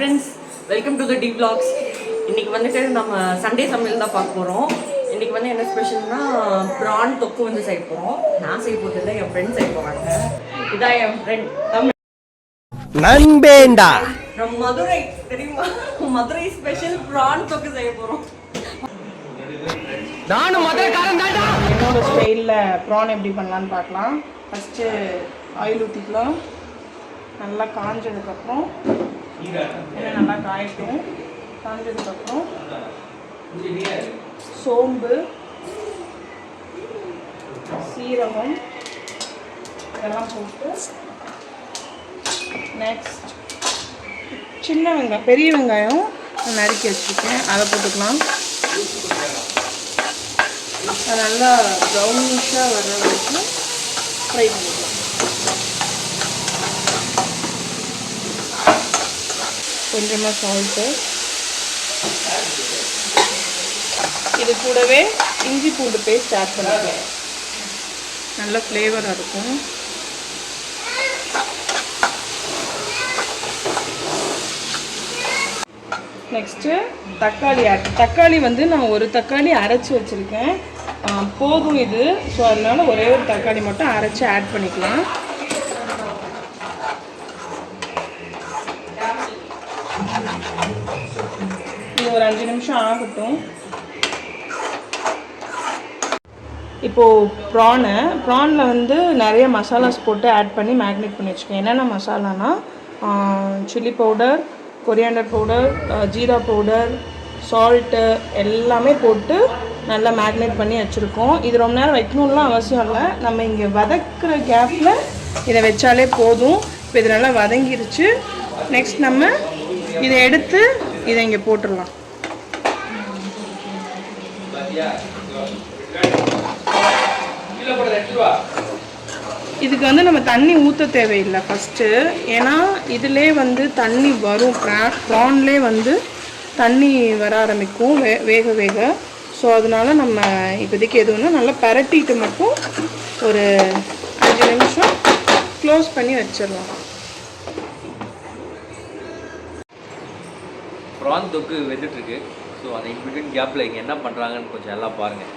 Friends, welcome to the T vlogs. இன்னைக்கு வந்துட்டு நம்ம சண்டே சமையல் தான் பார்க்க போகிறோம். இன்னைக்கு வந்து என்ன ஸ்பெஷல்னா ப்ரான் தொக்கு வந்து செய்ய போகிறோம். நான் செய்ய போகிறது இல்லை, என் ஃப்ரெண்ட் செய்ய போகிறாங்க. இதான் என் ஃப்ரெண்ட் நண்பேண்டா நம்ம மதுரை, தெரியுமா? மதுரை ஸ்பெஷல் ப்ரான் தொக்கு செய்ய போகிறோம். நானும் மதுரைக்காரன் தான்டா. என்னோட ஸ்டைலில் ப்ரான் எப்படி பண்ணலான்னு பார்க்கலாம். ஃபஸ்ட்டு ஆயில் ஊற்றிக்கலாம். நல்லா காஞ்சதுக்கப்புறம் எண்ணெய் நல்லா காயட்டும். காஞ்சதுக்கப்புறம் சோம்பு, சீரகம் இதெல்லாம் போட்டு நெக்ஸ்ட் சின்ன வெங்காயம், பெரிய வெங்காயம் நறுக்கி வச்சுருக்கேன், அதை போட்டுக்கலாம். அது நல்லா ப்ரௌனிஷாக வர்ற வரைக்கும் ஃப்ரை பண்ணிக்கலாம். கொஞ்சமாக சால்ட்டு, இது கூடவே இஞ்சி பூண்டு பேஸ்ட் ஆட் பண்ணிக்கலாம். நல்ல ஃப்ளேவராக இருக்கும். நெக்ஸ்ட்டு தக்காளி வந்து நான் ஒரு தக்காளி அரைச்சி வச்சுருக்கேன், போதும் இது. ஸோ அதனால் ஒரே ஒரு தக்காளி மட்டும் அரைச்சி ஆட் பண்ணிக்கலாம். இது ஒரு 5 நிமிஷம் ஆகட்டும். இப்போது ப்ரானில் வந்து நிறைய மசாலாஸ் போட்டு ஆட் பண்ணி மேக்னேட் பண்ணி வச்சுக்கேன். என்னென்ன மசாலானா chilli powder, coriander powder, jeera powder, salt எல்லாமே போட்டு நல்லா மேக்னேட் பண்ணி வச்சுருக்கோம். இது ரொம்ப நேரம் வைக்கணும்லாம் அவசியம் இல்லை, நம்ம இங்கே வதக்குற கேப்பில் இதை வச்சாலே போதும். இப்போ இது நல்லா வதங்கிருச்சு. நெக்ஸ்ட் நம்ம இதை எடுத்து இதை இங்கே போட்டுடலாம். இதுக்கு வந்து நம்ம தண்ணி ஊற்ற தேவையில்லை ஃபஸ்ட்டு, ஏன்னா இதிலே வந்து தண்ணி வரும். ப்ரான்லே வந்து தண்ணி வர ஆரம்பிக்கும் வேக. ஸோ அதனால நம்ம இப்போதைக்கு எதுவும்னா நல்லா பரட்டிட்டு மட்டும் ஒரு 5 நிமிஷம் க்ளோஸ் பண்ணி வச்சிடலாம். ப்ரான் தொக்கு வெந்துட்டுருக்கு. ஸோ அந்த இன்பிட்வீன் கேப்பில் இங்கே என்ன பண்ணுறாங்கன்னு கொஞ்சம் எல்லாம் பாருங்கள்.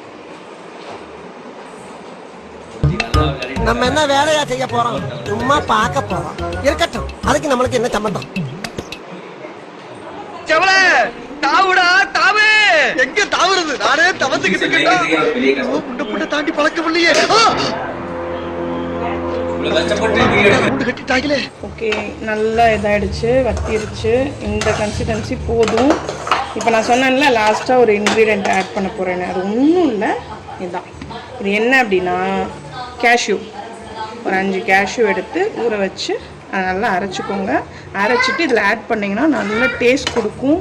நம்ம என்ன வேலையா செய்ய போறோம்? சும்மா பார்க்க போறோம். இருக்கட்டும், அதுக்கு நம்மளுக்கு என்ன சம்பந்தம்? செவலே தாவுடா தாவு. எங்க தாவுறது? நானே தவத்துக்கிட்டு இருக்கேன். தாண்டி பழக்கம் இல்லையே. ஓகே, நல்லா இதாகிடுச்சு, வத்திருச்சு. இந்த கன்சிஸ்டன்சி போதும். இப்போ நான் சொன்னேன்ல லாஸ்ட்டாக ஒரு இன்க்ரீடியண்ட் ஆட் பண்ண போகிறேன்னு, அது ஒன்றும் இல்லை, இதுதான். இது என்ன அப்படின்னா கேஷ்யூ. ஒரு 5 கேஷ்யூ எடுத்து ஊற வச்சு அதை நல்லா அரைச்சிக்கோங்க. அரைச்சிட்டு இதில் ஆட் பண்ணிங்கன்னா நல்ல டேஸ்ட் கொடுக்கும்,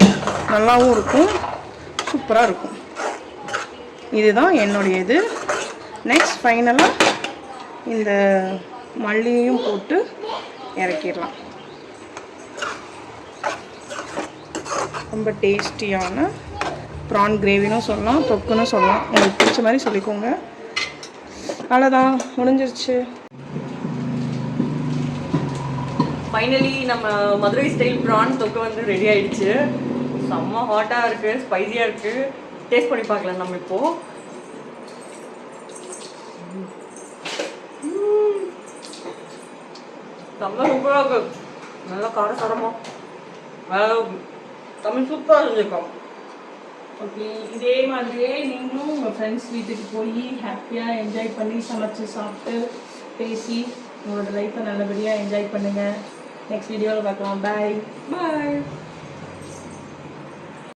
நல்லாவும் இருக்கும், சூப்பராக இருக்கும். இதுதான் என்னுடைய இது. நெக்ஸ்ட் ஃபைனலாக இந்த மல்லியையும் போட்டு இறக்கிடலாம். ரொம்ப டேஸ்டியான ப்ரான் கிரேவினும் சொல்லலாம், தொக்குன்னு சொல்லலாம், உங்களுக்கு பிடிச்ச மாதிரி சொல்லிக்கோங்க. அவ்வளோதான், முடிஞ்சிருச்சு. ஃபைனலி நம்ம மதுரை ஸ்டைல் ப்ரான் தொக்கு வந்து ரெடி ஆயிடுச்சு. செம்ம ஹாட்டாக இருக்குது, ஸ்பைஸியாக இருக்குது. டேஸ்ட் பண்ணி பார்க்கலாம் நம்ம இப்போது. செம்ம சூப்பராக இருக்குது, நல்லா காரசாரமாக, தமிழ் சூப்பராக செஞ்சுருக்கோம். ஓகே, இதே மாதிரியே நீங்களும் உங்கள் ஃப்ரெண்ட்ஸ் வீட்டுக்கு போய் ஹாப்பியாக என்ஜாய் பண்ணி சமைச்சு சாப்பிட்டு பேசி உங்களோட லைஃப்பை நல்லபடியாக என்ஜாய் பண்ணுங்கள். நெக்ஸ்ட் வீடியோவில் பார்க்கலாம். பாய்.